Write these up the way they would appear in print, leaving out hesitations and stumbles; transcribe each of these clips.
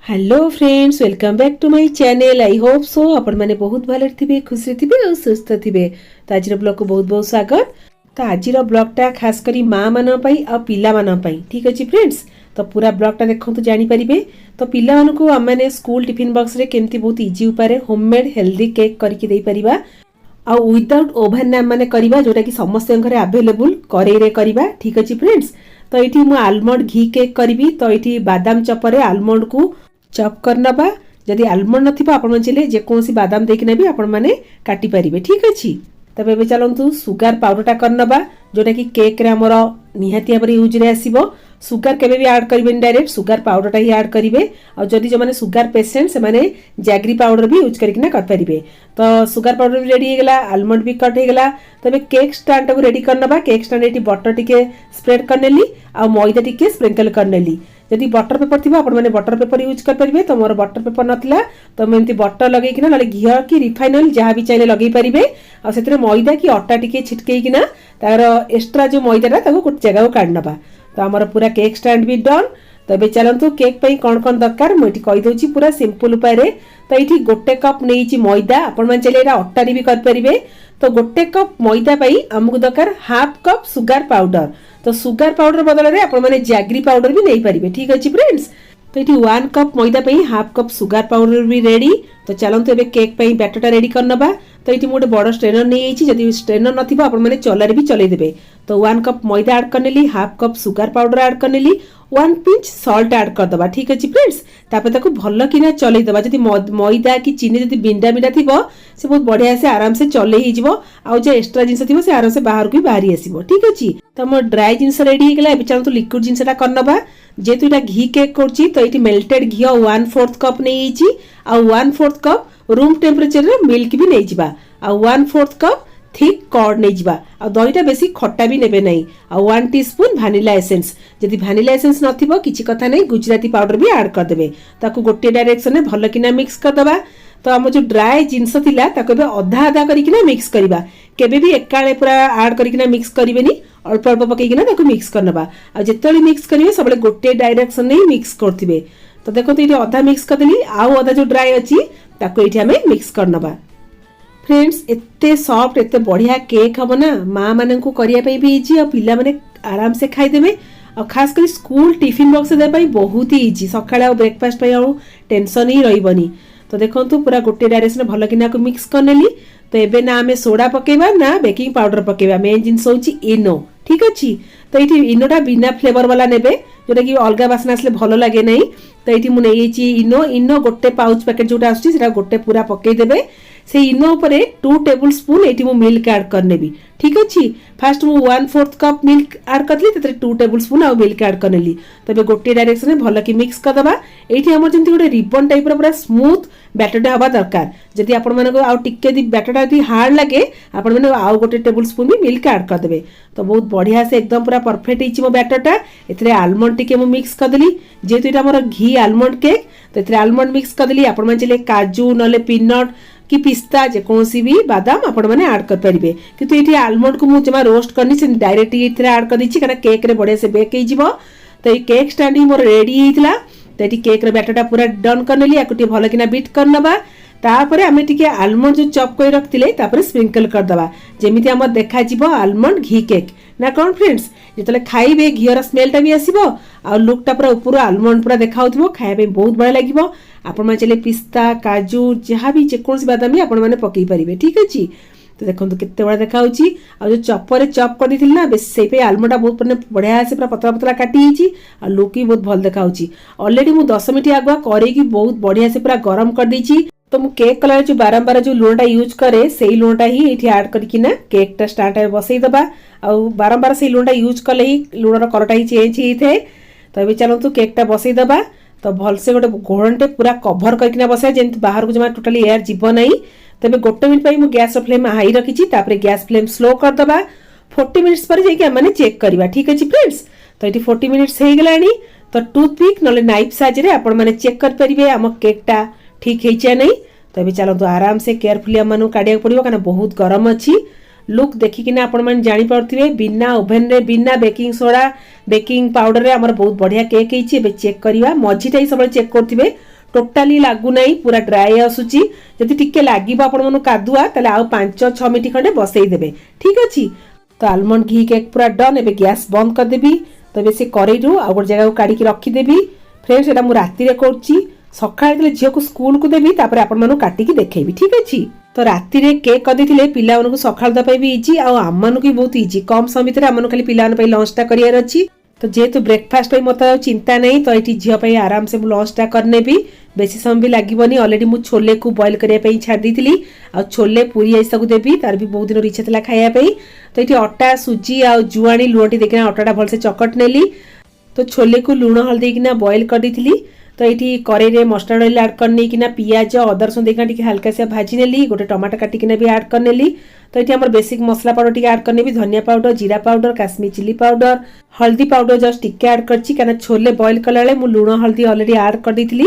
Hello friends, welcome back to my channel. I hope so आपण मैंने बहुत भले थे, खुशी थे और सुस्थ थे। तो आज ब्लॉग को बहुत बहुत स्वागत। तो आज ब्लॉगटा खास करी माँ मान पाई ठीक अच्छे फ्रेंड्स। तो पूरा ब्लॉगटा देखो तो जानीपारे। तो पिला मानू आम मैंने स्कूल टिफिन बॉक्स रे केमती बहुत इजी उपाय होममेड हेल्दी केक करके दे परिबा आ विदाउट ओभन मैंने करवा जोटा कि समस्त घरे अवेलेबल करेई करवा ठीक अच्छे फ्रेंड्स। तो ये मुझे आलमंड घी केक करी। तो ये बादाम चपर आलमंड को चॉप करनबा। जदि आलमंड नथिबा आपण माने जेकोसी बादाम देखिना भी आपण माने काटी परिबे ठीक अछि। तब ए चलंतु सुगर पाउडरटा करनबा जोटा कि केक रे हमर निहाती भाବରେ यूज रे आसीबो। सुगर केबे भी ऐड करिबेन, डायरेक्ट सुगर पाउडरटा ही ऐड करिवे। और जदि जो माने सुगर पेशेंट से माने जैगरी पाउडर भी यूज करकिना कर परिबे। तो सुगर पाउडर भी रेडी हे गेला, आलमंड भी कट हे गेला। तबे केक स्टैंड को रेडी करनबा। केक स्टैंड एटी बटर टिके स्प्रेड करनेली आ मैदा टिके स्प्रिंकल करनेली। जदि बटर पेपर थी आपण मैंने बटर पेपर यूज कर पारे। तो मोर बटर पेपर नथिला तो मुझे बटर लगे ना घी कि रिफाइन ऑयल जहाँ भी चाहिए लगे पारे। आते मैदा कि अटा टिके छिटकईकिना तार एक्सट्रा जो मैदाटा गोटे जगह को काढ़नबा। तो आमर पूरा केक स्टैंड भी डन। तो ये चलतु केक पे कौन कौन दरकार मुझे कहीदे पूरा सिंपल उपाय। तो ये गोटे कप नहीं मैदा, आपण मैंने चाहिए अटारी भी करें। तो गोटे कप मैदा आमको दरकार हाफ कप सुगर पाउडर। तो सुगर पाउडर बदल में आप जैगरी पाउडर भी नहीं पारे ठीक अच्छे फ्रेंड्स। तो ये 1 कप मैदा हाफ कप सुगर पाउडर भी रेडी। तो चलते ए केक बैटरटा रेडी करनबा। तो ये गोटे बड़ स्ट्रेनर नहीं जदि स्ट्रेनर नथिबा आपण माने चलारे भी चलै देबे। तो 1 कप मैदा ऐड करनेली, half cup sugar powder add करनेली, 1 पिंच सॉल्ट ऐड करदबा ठीक अच्छे फ्रेंड्स। तापर ताको भल किना चलै दबा। जदि मैदा कि चीनी जदि बिंडा बिंडा थिबो से बहुत बढ़िया से आराम से चलै ही जिवो। आ जो एक्स्ट्रा जिंस थिबो से आराम से बाहर को बाहरी आसीबो ठीक अछि। तो मोर ड्राई जिंस रेडी हे गेला। एबे चलतो लिक्विड जिंसटा करनबा। जेतु इटा घी केक करछि तो इटी मेल्टेड घी 1/4 कप नहीं छि आ 1/4 कप रूम टेम्परेचर रे मिल्क भी नहीं जिबा आ 1/4 कप थिक कर्ड नहीं जिबा आ दहीटा बेसी खट्टा भी नेबे नहीं आ 1 टीस्पून वैनिला एसेंस। जदि वैनिला एसेंस नथिबो किछि कथा नहीं, गुजराती पाउडर भी ऐड कर देबे। ताको गोटे डायरेक्शन में भल किना मिक्स कर दबा। तो आम जो ड्राई जिनस थिला ताको बे अधा अधा करिकिना मिक्स करिबा। केबे भी एकाळे पूरा ऐड करिकिना मिक्स करिवेनी, अल्प अल्प पकेकिना ताको मिक्स करनबा। आ जेतले मिक्स करिवे सबले गोटे डायरेक्शन में मिक्स करथिबे। तो देखो तो ये अधा मिक्स करदेली, आउ अधा जो ड्राई अच्छी ताको ये हमें मिक्स करनबा। फ्रेंड्स एते सॉफ्ट एते बढ़िया केक हम ना माँ मान को करने भी इजी और पिला माने आराम से खाईदेवे। और खास कर स्कूल टिफिन बॉक्स देपाई बहुत ही इजी। सकाଳେ और ब्रेकफास्ट पे और टेंशन ही रही। तो देखो पूरा गोटे डायरेक्शन भल किना को मिक्स करनेली। तो एबे ना आमे सोडा पकेबा ना बेकिंग पाउडर पकेबा। मेन जिनस होची इनो ठीक अच्छी। तो ये इनोटा बिना फ्लेवर वाला नेबे जोटा कि अलग बासना आसले भल लगे नहीं। तो ये मुझे इनो इनो गोटे पाउच पैकेट जोटा आसुची गोटे पूरा पकईदेवे। से इनो उपरे 2 टेबल स्पून ये मिल्क ऐड करनेबी ठीक अच्छी। फास्ट मु 1/4 कप मिल्क ऐड करली, 2 टेबल स्पून आ मिल्क ऐड करनेली। तबे गोटे डायरेक्शन में भल कि मिक्स करदबा। एठी हमर जंती गोटे रिबन टाइप रो पूरा स्मूथ बैटरटा हवा दरकार। जदि आपण मानको आ टिके दि बैटरटा दि हार्ड लगे आपण माने आ गोटे टेबल स्पून भी मिल्क ऐड कर देबे। तो बहुत बढ़िया से एकदम पूरा परफेक्ट हिची मो बैटरटा। एथरे आलमंड टिके मु मिक्स कर देली। जेतु इटा हमर घी आलमंड केक तो एथरे आलमंड मिक्स कर देली। आपण माने चले काजू नले पीनट कि पिस्ता जेकोसी भी बादाम आपण माने ऐड कर परिबे। किंतु एठी आलमंड को मु जमा रोस्ट करनी से डायरेक्ट इथरे ऐड कर दिछि कारण केक रे बढ़िया से बेक हे जिवो। तो ये केक स्टैंड मोर रेडी हेतिला। तो एठी केक रे बैटरटा पूरा डन करनेली। आकुटी भल किना बीट करनबा। तापरे आमे टिके आलमंड जो चॉप कर रखतिले तापरे स्प्रिंकल कर दबा जेमिति हमर देखा जिवो आलमंड घी केक ना कोन फ्रेंड्स। जेतले खाइबे घीर स्मेलटा भी आसीबो आ लुकटा पूरा ऊपर आलमंड पूरा देखा होतबो, खाइबे बहुत बढ़िया लागिबो। आपण माने चले पिस्ता काजू जहाँ भी जेकोसी बादाम भी आपण माने पकई परिबे ठीक अछि। तो देखो केते बड़ा देखा होची आ जो चॉपर चॉप कर दिथिल ना बेस से पे आलमंडा बहुत बढ़िया से पूरा पतला पतला काटी हिची आ लुक भी बहुत भल देखा होची। ऑलरेडी मु 10 मिनिट आगुआ करे की बहुत बढ़िया से पूरा गरम कर दीची। तो मु केक कलर जो बारंबार जो लूणटा यूज करे से लूणटा ही ये ऐड करकिना केकटा स्टार्ट बसई दबा। आ बारंबार से लूणटा यूज कले ही लूणर कलरटा ही चेंज ही थे। तो ये चलतु केकटा बसई दबा। तो भल से गोटे घोड़नटे पूरा कभर करकिना बसा जेंति बाहर को जमा टोटली एयर जीव नहीं। तबे गोटे मिनिट पई मु गैस फ्लेम हाई रखिछि। तापरे गैस फ्लेम स्लो कर दबा। 40 मिनिट्स पर जाके माने चेक करबा ठीक अछि फ्रेंड्स। तो ये 40 मिनिट्स हे गेलानी। तो टूथपिक नले नाइफ साइज रे आपण माने चेक कर परिबे आम केकटा ठीक हेइछे नहीं। तो ये चलतु आराम से केयरफुली आम काढ़िया पड़ो कारण बहुत गरम अच्छी। लुक देखिकिना आपण माने जानि पारथिबे बिना ओभन रे बिना बेकिंग सोडा बेकिंग पाउडर रे हमर बहुत बढ़िया केक हेइछि। एबे चेक करिवा मझीटा ही सब चेक करथिबे टोटाली लागू नहीं पूरा ड्राए आसूची जदि टिके लागिबो आपण मनु कादुआ ताले आउ 5-6 मिनिट खंडे बसई देबे ठीक अछि। तो आलमंड घी केक पूरा डन। एबे गैस बंद कर देबी। तो एबे से करेई रु आ गोटे जगह को काढी के रखी देबी। फ्रेंड्स एटा मु राती रे करछि सकाळे तले झियो को स्कूल को देबी तापर आपण मनु काटी के देखेबी ठीक अछि। तो राती रे केक कर देथिले पिला मानकु सकाळ द भी इजी आ आम भी बहुत इजी कम समय भितर आम खाली पिला मन लंच टा करियार अछि। तो जेहेतु ब्रेकफास्ट मत चिंता नहीं तो ये झील आराम से लंच टा करने भी बेसी समय भी लगभग अलरेडी मु छोले को बॉयल करने छाड़ दी आ छोले पूरी ऐसा को देवी तार भी बहुत दिन इच्छा था खायापी। तो ये अटा सुजी आ जुआणी लुण टी देखना अटाटा भलसे चकट नेली। तो छोले को लुण हल्दी किना बॉयल कर दी। तो ये करेई मस्टर्ड ऑयल ऐड करने किना पियाज अदा रसुण देखना टी हल्का से भाजी नेली गोटे टमाटर काटिकिना भी ऐड करनेली। तो ये आम बेसिक मसला पाउडर टी ऐड करने भी धनिया पाउडर जीरा पाउडर काश्मीर चिली पाउडर हल्दी पाउडर जस्ट टिके ऐड करछि कारण छोले बॉयल कला बेले मु लुण हल्दी ऑलरेडी ऐड कर दी।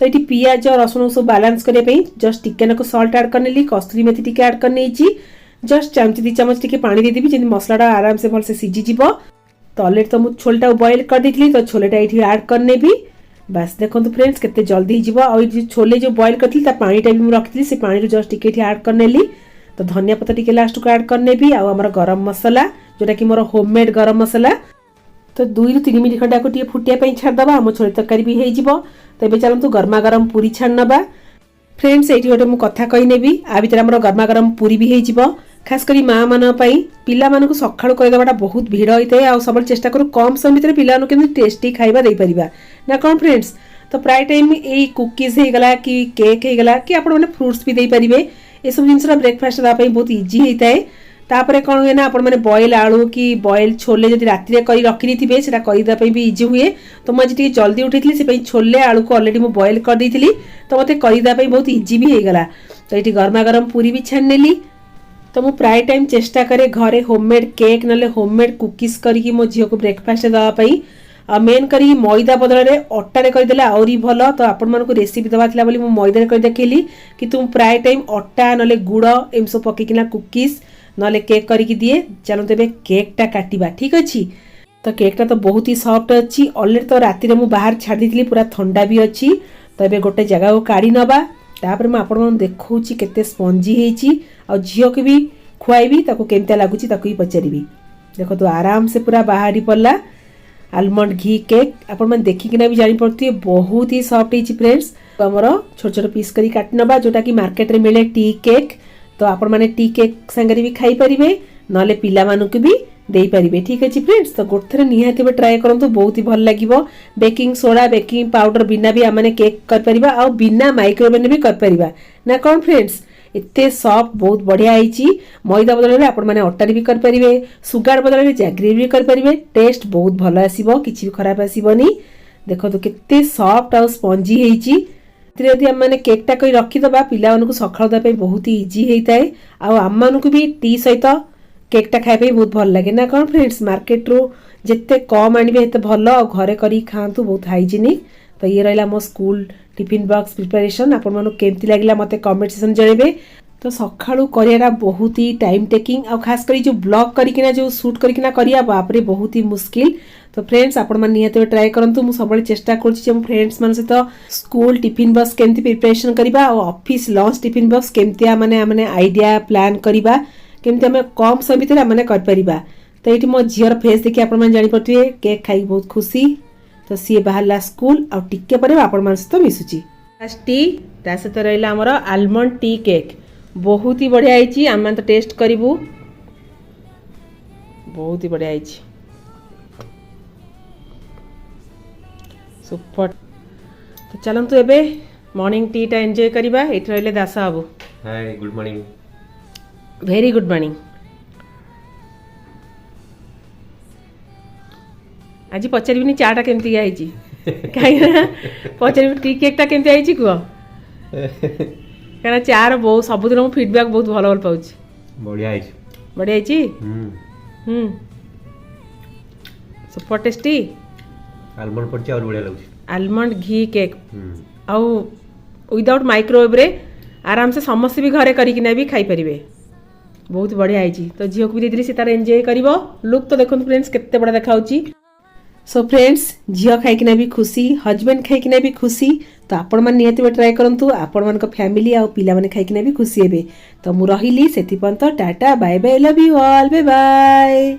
तो ये पियाज रसुण सब बैलेंस करने जस्ट टिके नाको सॉल्ट ऐड करनेली कस्तूरी मेथी टिके ऐड करने जस्ट चामच 2 चामच टिके पानी दे देबी जेंति मसलाटा आराम से भलसे सिझी जिवो। तो ऑलरेडी तो मु छोलेटा बॉयल कर दी तो छोलेटा ये ऐड करने भी बस देखो फ्रेंड्स केते जल्दी जीव आ छोले जो बॉयल करथि ता पानीटा भी रखी से पानी जस्ट टिके ऐड करनेली। तो धनिया पत्ता टिके लास्ट को ऐड करने भी आमर गरम मसला जोटा कि मोर होममेड गरम मसला। तो 2-3 मिनिट खंडा को फुटिया छाड़दबा आम छोले तरकारी भी हो। तो ये चलतु गरमा गरम पूरी छाड़नबा। फ्रेंड्स ये गोटे मुझे कथा कहीनेबी आ भर आम गरमा गरम पूरी भी हो खास करी माँ मान पिला मानक सकाळु करदेवाटा बहुत भिड़ होता है। सब चेष्टा करूँ कम समय भितर पिला टेस्टी खाଇବା दे परिबा ना कौन फ्रेंड्स। तो प्राय टाइम यही कुकीज हो गला कि केक हो गला कि आपण माने फ्रूट्स भी दे पारिबे ये सब जिनस ब्रेकफास्ट दापई बहुत इजी होता है। तापरे कौन हुए ना आपण माने बॉयल आलू कि बॉयल छोले जदि राति रे करी रखी नीथिबे सेटा करिदा भी इजी हुए। तो मुझे टिके जल्दी उठीथली से छोले आलू को ऑलरेडी मु बॉयल कर देइथली तो मते करिदा बहुत इजी भी हो गला। तो ये गरमा गरम पूरी भी छाण नेली। तो मु प्राय टाइम चेष्टा करे घरे होममेड केक नले होममेड कुकीज करी मो झील को ब्रेकफास्ट दवाई आ मेन करी मैदा बदल में अटारे करदेले आहरी भल। तो आपण मानक रेसिपी दवा थिला बोली मु मैदा कर देखली कि तुम प्राय टाइम अटा नले गुड़ एम सब पकेकिना कुकीज नले केक करी दिए। चलो तेबे केकटा काटिबा ठीक अछि। तो केकटा तो बहुत ही सॉफ्ट अछि ऑलरेडी तो राति रे मु बाहर छाड़ दिथली पूरा ठंडा भी अछि। तो एबे गोटे जगह को काढी नबा तापर मैं आपण मन देखौची केते स्पंजी हेची आ झियो के भी खुआइबी ताको केमता लागुची ताको ही पचारिबी। देखो तो आराम से पूरा बाहरी पड़ला आलमंड घी केक आपण मन देखिकिना भी जानि पड़ती बहुत ही सॉफ्ट हेची फ्रेंड्स। तो हमर छोट छोट पीस करी काटी नबा जोटा कि मार्केट रे मिले टी केक। तो आपण माने टी केक संगे भी खाई परिबे नले पिला मानकु भी देई परिबे ठीक अछि फ्रेंड्स। तो गोटे निहाती ट्राए करंतु बहुत ही भल लागिवो। बेकिंग सोडा बेकिंग पाउडर बिना भी आमने केक कर परिबा आ बिना माइक्रोवेव भी कर परिबा ना कौन फ्रेंड्स। एते सॉफ्ट बहुत बढ़िया आईची। मैदा बदल में आपण माने अटारी भी कर परिबे सुगार बदल में जैगरी भी कर परिबे टेस्ट बहुत भल आसीबो किछि भी खराब आसीबोनी। देखो तो केते सॉफ्ट आ स्पंजी हेची। यदि आम मैंने केकटा करी रखीदबा पिला मानकु सकाळ दबा बहुत ही इजी होता है आ आम मानकु भी टी सहित केकटा खाइबा बहुत भल लगे ना कौन फ्रेंड्स। मार्केट रू जिते कम आनिबे हेते भल आ घरे करी खांतु बहुत हाइजीनिक। तो ये रहा मो स्कूल टिफिन बॉक्स प्रिपरेशन आपण मानू केमती लागला मते कमेंट सेक्शन जणेबे। तो सकाळू करियारा बहुत ही टाइम टेकिंग आ खास करी जो ब्लॉग करिकिना जो शूट करिकिना करिया बापरे बहुत ही मुश्किल। तो फ्रेंड्स आपण मन निहते ट्राई करंतु मु सबले चेष्टा करछि जे फ्रेंड्स मन सहित स्कूल टिफिन बॉक्स केमती प्रिपरेशन करिबा आ ऑफिस लंच टिफिन बॉक्स केमती माने माने आइडिया प्लान करिबा केमती हम कम समय भितर माने कर परिबा। तो ये मो झीर फेस देखि आपण मन जानि पड़थिबे केक खाई बहुत खुशी। तो सी बाहरला स्कूल आ टिके पर आपण मन सहित मिसुची टी ता सहित रहिला हमर आलमंड टी केक बहुत ही बढ़िया आईची। आम तो टेस्ट करिवु बहुत ही बढ़िया आईची सुपर। तो चलंतु एबे मॉर्निंग टी टा एंजॉय करिबा। एठी रहिले दासा बाबू hi good morning very good morning. आज पचारिबिनी चाटा केमती आईची कहीं पचारि टी केकटा केमती आईची कुह कारण चार बहुत सबुदिन मु फीडबैक बहुत भल भल पाउची बढ़िया आईची बढ़िया आईची सुपर टेस्टी आलमंड पड़ची और बढ़िया लागुची आलमंड घी केक आउ विदाउट माइक्रोवेव रे आराम से समस्त भी घरे करिकिना भी खाई परिबे बहुत बढ़िया आईची। तो झील को भी दीदी से तार एंजॉय करिवो। लुक तो देखो फ्रेंड्स केते बड़ा देखाउची। सो फ्रेंड्स झील खाइकिना भी खुशी हजबैंड खाइकिना भी खुशी। तो आपण मैंने निहती ट्राए करंतु आपण मान फैमिली आ पिला माने खाइकिना भी खुशी हेबे। तो मु रहिली सेति पर्यंत tata bye bye love you all bye bye.